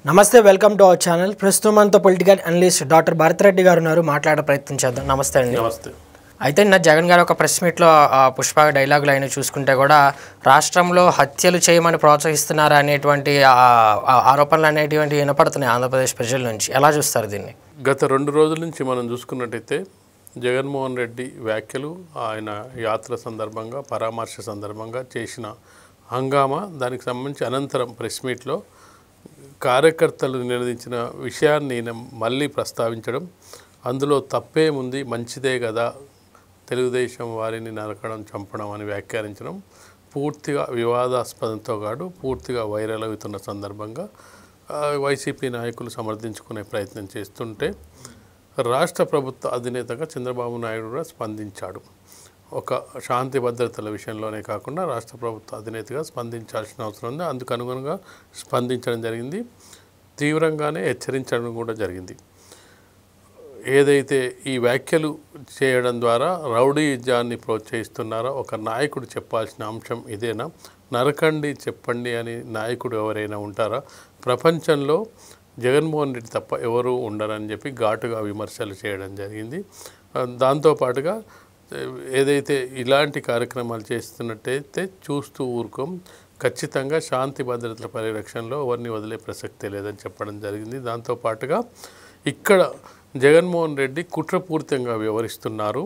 నమస్తే welcome to our channel. ప్రస్తుతం మనతో political analyst doctor Bharat Reddy గారు ఉన్నారు. మాట్లాడే ప్రయత్నం చేద్దాం. నమస్తే అండి. నమస్తే. అయితే నిన్న జగన్ గారు ఒక ప్రెస్ మీట్లో పుష్ప డైలాగులు అయినా చూసుకుంటే కూడా రాష్ట్రంలో హత్యలు చేయమని ప్రోత్సహిస్తున్నారు అనేటువంటి ఆరోపణలు అనేటువంటి వినపడుతున్నాయి ఆంధ్రప్రదేశ్ ప్రజల నుంచి. ఎలా చూస్తారు దీన్ని? గత 2 రోజుల నుంచి మనం చూసుకున్నట్టయితే జగన్మోహన్ రెడ్డి వ్యాఖ్యలు, ఆయన యాత్ర సందర్భంగా, పరామర్శ సందర్భంగా చేసిన హంగామా, దానికి సంబంధించి అనంతరం ప్రెస్ మీట్లో కార్యకర్తలు నిలదించిన విషయాన్ని మళ్ళీ ప్రస్తావించడం, అందులో తప్పేముంది, మంచిదే కదా తెలుగుదేశం వారిని నరకడం, చంపడం అని వ్యాఖ్యానించడం పూర్తిగా వివాదాస్పదంతో కాదు, పూర్తిగా వైరల్ అవుతున్న సందర్భంగా వైసీపీ నాయకులు సమర్థించుకునే ప్రయత్నం చేస్తుంటే రాష్ట్ర ప్రభుత్వ అధినేతగా చంద్రబాబు నాయుడు కూడా స్పందించాడు. ఒక శాంతి భద్రతల విషయంలోనే కాకుండా రాష్ట్ర ప్రభుత్వ అధినేతగా స్పందించాల్సిన అవసరం ఉంది. అందుకు అనుగుణంగా స్పందించడం జరిగింది. తీవ్రంగానే హెచ్చరించడం కూడా జరిగింది. ఏదైతే ఈ వ్యాఖ్యలు చేయడం ద్వారా రౌడీయిజాన్ని ప్రోత్సహిస్తున్నారో ఒక నాయకుడు చెప్పాల్సిన అంశం ఇదేనా? నరకండి చెప్పండి అని నాయకుడు ఎవరైనా ఉంటారా? ప్రపంచంలో జగన్మోహన్ రెడ్డి తప్ప ఎవరూ ఉండరని చెప్పి ఘాటుగా విమర్శలు చేయడం జరిగింది. దాంతోపాటుగా ఏదైతే ఇలాంటి కార్యక్రమాలు చేస్తున్నట్టయితే చూస్తూ ఊరుకోం, ఖచ్చితంగా శాంతి భద్రతల పరిరక్షణలో ఎవరిని వదిలే ప్రసక్తే లేదని చెప్పడం జరిగింది. దాంతోపాటుగా ఇక్కడ జగన్మోహన్ రెడ్డి కుట్రపూరితంగా వ్యవహరిస్తున్నారు,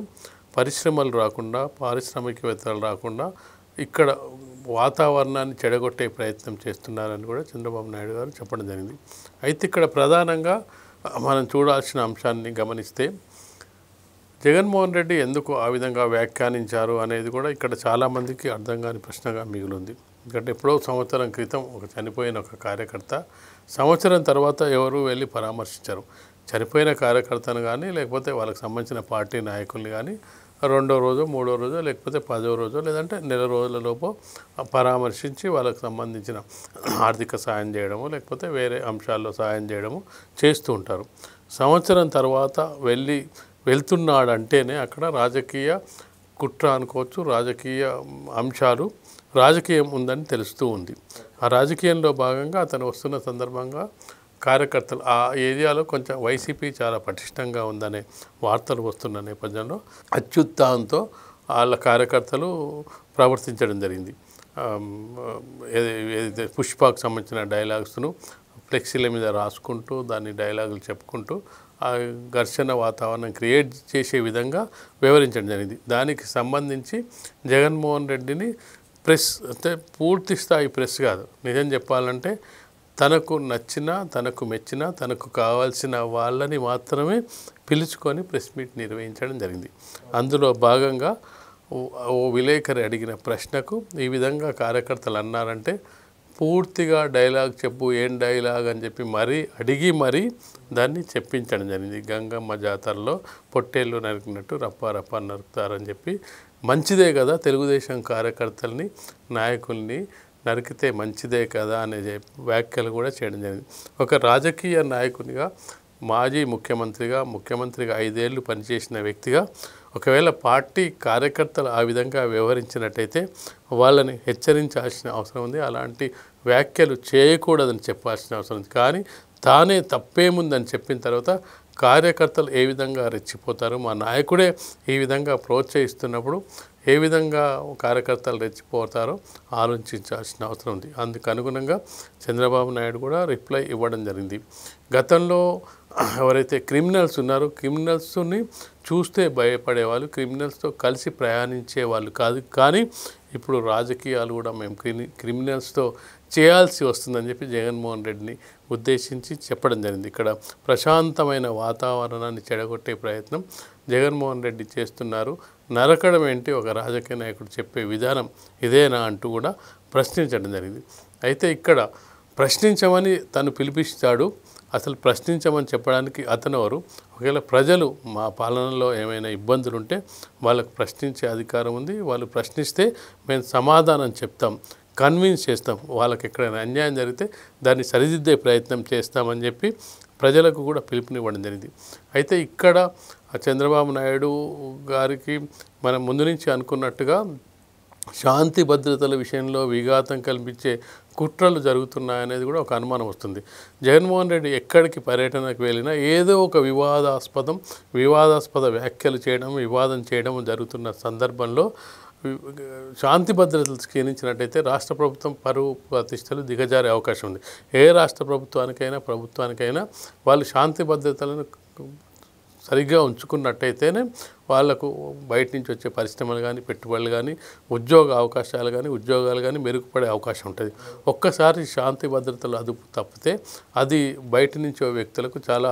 పరిశ్రమలు రాకుండా, పారిశ్రామికవేత్తలు రాకుండా ఇక్కడ వాతావరణాన్ని చెడగొట్టే ప్రయత్నం చేస్తున్నారని కూడా చంద్రబాబు నాయుడు గారు చెప్పడం జరిగింది. అయితే ఇక్కడ ప్రధానంగా మనం చూడాల్సిన అంశాన్ని గమనిస్తే జగన్మోహన్ రెడ్డి ఎందుకు ఆ విధంగా వ్యాఖ్యానించారు అనేది కూడా ఇక్కడ చాలామందికి అర్థం కాని ప్రశ్నగా మిగిలింది. ఎందుకంటే ఎప్పుడో సంవత్సరం క్రితం చనిపోయిన ఒక కార్యకర్త సంవత్సరం తర్వాత ఎవరు వెళ్ళి పరామర్శించారు. చనిపోయిన కార్యకర్తను కానీ, లేకపోతే వాళ్ళకి సంబంధించిన పార్టీ నాయకుల్ని కానీ 2వ రోజు, 3వ రోజు, లేకపోతే 10వ రోజు, లేదంటే నెల రోజులలోపు పరామర్శించి వాళ్ళకి సంబంధించిన ఆర్థిక సాయం చేయడము, లేకపోతే వేరే అంశాల్లో సాయం చేయడము చేస్తూ ఉంటారు. సంవత్సరం తర్వాత వెళ్తున్నాడంటేనే అక్కడ రాజకీయ కుట్ర అనుకోవచ్చు, రాజకీయ అంశాలు, రాజకీయం ఉందని తెలుస్తూ ఉంది. ఆ రాజకీయంలో భాగంగా అతను వస్తున్న సందర్భంగా కార్యకర్తలు ఆ ఏరియాలో కొంచెం వైసీపీ చాలా పటిష్టంగా ఉందనే వార్తలు వస్తున్న నేపథ్యంలో అత్యుత్సాహంతో వాళ్ళ కార్యకర్తలు ప్రవర్తించడం జరిగింది. ఏదైతే పుష్పకు సంబంధించిన డైలాగ్స్ను ఫ్లెక్సీల మీద రాసుకుంటూ దాన్ని డైలాగులు చెప్పుకుంటూ ఆ ఘర్షణ వాతావరణం క్రియేట్ చేసే విధంగా వివరించడం జరిగింది. దానికి సంబంధించి జగన్మోహన్ రెడ్డిని ప్రెస్ అంటే పూర్తి స్థాయి ప్రెస్ కాదు, నిజం చెప్పాలంటే తనకు నచ్చిన, తనకు మెచ్చిన, తనకు కావాల్సిన వాళ్ళని మాత్రమే పిలుచుకొని ప్రెస్ మీట్ నిర్వహించడం జరిగింది. అందులో భాగంగా ఓ విలేకరి అడిగిన ప్రశ్నకు ఈ విధంగా కార్యకర్తలు అన్నారంటే పూర్తిగా డైలాగ్ చెప్పు, ఏం డైలాగ్ అని చెప్పి అడిగి దాన్ని చెప్పించడం జరిగింది. గంగమ్మ జాతరలో పొట్టేళ్ళు నరికినట్టు రప్ప రప్ప నరుకుతారని చెప్పి, మంచిదే కదా తెలుగుదేశం కార్యకర్తల్ని, నాయకుల్ని నరికితే మంచిదే కదా అనే వ్యాఖ్యలు కూడా చేయడం జరిగింది. ఒక రాజకీయ నాయకునిగా, మాజీ ముఖ్యమంత్రిగా 5 ఏళ్ళు పనిచేసిన వ్యక్తిగా ఒకవేళ పార్టీ కార్యకర్తలు ఆ విధంగా వ్యవహరించినట్టయితే వాళ్ళని హెచ్చరించాల్సిన అవసరం ఉంది. అలాంటి వ్యాఖ్యలు చేయకూడదని చెప్పాల్సిన అవసరం ఉంది. కానీ తానే తప్పేముందని చెప్పిన తర్వాత కార్యకర్తలు ఏ విధంగా రెచ్చిపోతారు, మా నాయకుడే ఈ విధంగా ప్రోత్సహిస్తున్నప్పుడు ఏ విధంగా కార్యకర్తలు రెచ్చిపోతారో ఆలోచించాల్సిన అవసరం ఉంది. అందుకు అనుగుణంగా చంద్రబాబు నాయుడు కూడా రిప్లై ఇవ్వడం జరిగింది. గతంలో ఎవరైతే క్రిమినల్స్ ఉన్నారో క్రిమినల్స్ని చూస్తే భయపడేవాళ్ళు, క్రిమినల్స్తో కలిసి ప్రయాణించే వాళ్ళు కాదు. కానీ ఇప్పుడు రాజకీయాలు కూడా మేము క్రిమినల్స్తో చేయాల్సి వస్తుందని చెప్పి జగన్మోహన్ రెడ్డిని ఉద్దేశించి చెప్పడం జరిగింది. ఇక్కడ ప్రశాంతమైన వాతావరణాన్ని చెడగొట్టే ప్రయత్నం జగన్మోహన్ రెడ్డి చేస్తున్నారు. నరకడం ఏంటి ఒక రాజకీయ నాయకుడు చెప్పే విధానం ఇదేనా అంటూ కూడా ప్రశ్నించడం జరిగింది. అయితే ఇక్కడ ప్రశ్నించమని తను పిలిపిస్తాడు, అసలు ప్రశ్నించమని చెప్పడానికి అతను ఎవరు? ఒకవేళ ప్రజలు మా పాలనలో ఏమైనా ఇబ్బందులు ఉంటే వాళ్ళకు ప్రశ్నించే అధికారం ఉంది. వాళ్ళు ప్రశ్నిస్తే మేము సమాధానం చెప్తాం, కన్విన్స్ చేస్తాం, వాళ్ళకి ఎక్కడైనా అన్యాయం జరిగితే దాన్ని సరిదిద్దే ప్రయత్నం చేస్తామని చెప్పి ప్రజలకు కూడా పిలుపునివ్వడం జరిగింది. అయితే ఇక్కడ చంద్రబాబు నాయుడు గారికి మనం ముందు నుంచి అనుకున్నట్టుగా శాంతి భద్రతల విషయంలో విఘాతం కల్పించే కుట్రలు జరుగుతున్నాయనేది కూడా ఒక అనుమానం వస్తుంది. జగన్మోహన్ రెడ్డి ఎక్కడికి పర్యటనకు వెళ్ళినా ఏదో ఒక వివాదాస్పద వ్యాఖ్యలు చేయడం, వివాదం చేయడం జరుగుతున్న సందర్భంలో శాంతి భద్రతలు క్షీణించినట్టయితే రాష్ట్ర ప్రభుత్వం పరువు ప్రతిష్టలు దిగజారే అవకాశం ఉంది. ఏ రాష్ట్ర ప్రభుత్వానికైనా వాళ్ళు శాంతి భద్రతలను సరిగ్గా ఉంచుకున్నట్టయితేనే వాళ్లకు బయట నుంచి వచ్చే పరిశ్రమలు కానీ, పెట్టుబడులు కానీ, ఉద్యోగాలు కానీ మెరుగుపడే అవకాశం ఉంటుంది. ఒక్కసారి శాంతి భద్రతలు అదుపు తప్పితే అది బయట నుంచి వ్యక్తులకు చాలా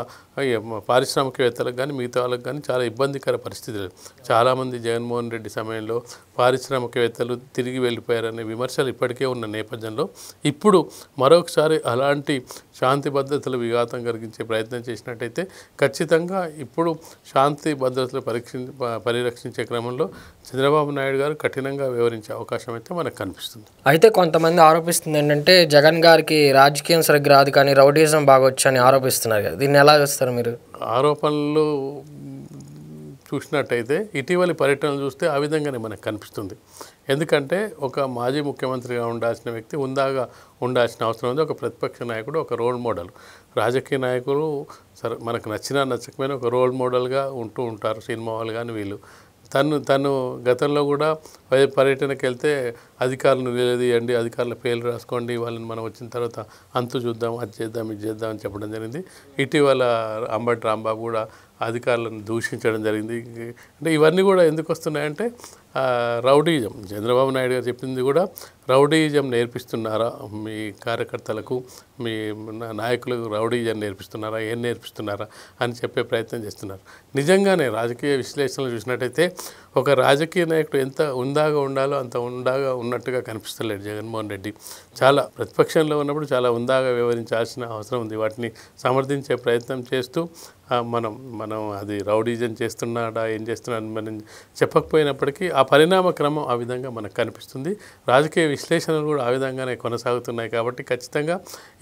పారిశ్రామికవేత్తలకు కానీ మిగతా వాళ్ళకి కానీ చాలా ఇబ్బందికర పరిస్థితులు. చాలామంది జగన్మోహన్ రెడ్డి సమయంలో పారిశ్రామికవేత్తలు తిరిగి వెళ్ళిపోయారనే విమర్శలు ఇప్పటికే ఉన్న నేపథ్యంలో ఇప్పుడు మరొకసారి అలాంటి శాంతి భద్రతలు విఘాతం కలిగించే ప్రయత్నం చేసినట్టయితే ఖచ్చితంగా ఇప్పుడు శాంతి భద్రతలు పరిరక్షించే క్రమంలో చంద్రబాబు నాయుడు గారు కఠినంగా వ్యవహరించే అవకాశం అయితే మనకు కనిపిస్తుంది. అయితే కొంతమంది ఆరోపిస్తుంది ఏంటంటే జగన్ గారికి రాజకీయం సరిగ్గా రాదు కానీ రౌడీజం బాగొచ్చు అని ఆరోపిస్తున్నారు కదా, దీన్ని ఎలా చూస్తారు మీరు? ఆరోపణలు చూసినట్టయితే ఇటీవలి పర్యటనలు చూస్తే ఆ విధంగానే మనకు కనిపిస్తుంది. ఎందుకంటే ఒక మాజీ ముఖ్యమంత్రిగా ఉండాల్సిన వ్యక్తి హుందాగా ఉండాల్సిన అవసరం ఉంది. ఒక ప్రతిపక్ష నాయకుడు, ఒక రోల్ మోడల్. రాజకీయ నాయకులు సరే మనకు నచ్చినా నచ్చకపోయినా ఒక రోల్ మోడల్గా ఉంటూ ఉంటారు సినిమా వాళ్ళు కానీ వీళ్ళు. తను గతంలో కూడా పర్యటనకి వెళ్తే అధికారులను నిలదీయండి, అధికారుల పేర్లు రాసుకోండి, వాళ్ళని మనం వచ్చిన తర్వాత అంతు చూద్దాం, అది చేద్దాం, ఇది చేద్దాం అని చెప్పడం జరిగింది. ఇటీవల అంబటి రాంబాబు కూడా అధికారులను దూషించడం జరిగింది. అంటే ఇవన్నీ కూడా ఎందుకు వస్తున్నాయంటే రౌడీజం. చంద్రబాబు నాయుడు గారు చెప్పింది కూడా రౌడీజం నేర్పిస్తున్నారా మీ కార్యకర్తలకు, మీ నాయకులకు రౌడీజం నేర్పిస్తున్నారా, ఏం నేర్పిస్తున్నారా అని చెప్పే ప్రయత్నం చేస్తున్నారు. నిజంగానే రాజకీయ విశ్లేషణలు చూసినట్టయితే ఒక రాజకీయ నాయకుడు ఎంత ఉందాగా ఉండాలో అంత ఉందాగా ఉన్నట్టుగా కనిపిస్తలేడు జగన్మోహన్ రెడ్డి. చాలా ప్రతిపక్షంలో ఉన్నప్పుడు చాలా ఉందాగా వ్యవహరించాల్సిన అవసరం ఉంది. వాటిని సమర్థించే ప్రయత్నం చేస్తూ మనం అది రౌడీజం చేస్తున్నాడా ఏం చేస్తున్నాడని మనం చెప్పకపోయినప్పటికీ ఆ పరిణామ క్రమం ఆ విధంగా మనకు కనిపిస్తుంది. రాజకీయ విశ్లేషణలు కూడా ఆ విధంగానే కొనసాగుతున్నాయి. కాబట్టి ఖచ్చితంగా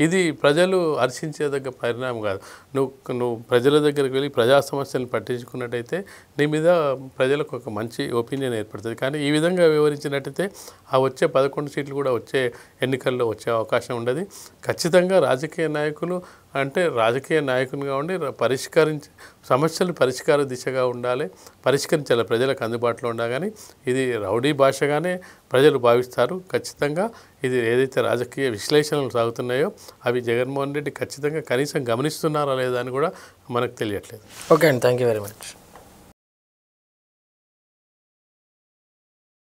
ఇది ప్రజలు హర్షించేదగ్గ పరిణామం కాదు. నువ్వు ప్రజల దగ్గరికి వెళ్ళి ప్రజా సమస్యలను పట్టించుకున్నట్టయితే నీ మీద ప్రజలకు ఒక మంచి ఒపీనియన్ ఏర్పడుతుంది. కానీ ఈ విధంగా వివరించినట్టయితే ఆ వచ్చే 11 సీట్లు కూడా వచ్చే ఎన్నికల్లో వచ్చే అవకాశం ఉండదు. ఖచ్చితంగా రాజకీయ నాయకులు అంటే రాజకీయ నాయకునిగా ఉండి సమస్యలు పరిష్కార దిశగా ఉండాలి, పరిష్కరించాలి, ప్రజలకు అందుబాటులో ఉండాలి. కానీ ఇది రౌడీ భాషగానే ప్రజలు భావిస్తారు. ఖచ్చితంగా ఇది ఏదైతే రాజకీయ విశ్లేషణలు సాగుతున్నాయో అవి జగన్మోహన్ రెడ్డి ఖచ్చితంగా కనీసం గమనిస్తున్నారా లేదా అని కూడా మనకు తెలియట్లేదు. ఓకే అండి, థ్యాంక్ యూ వెరీ మచ్.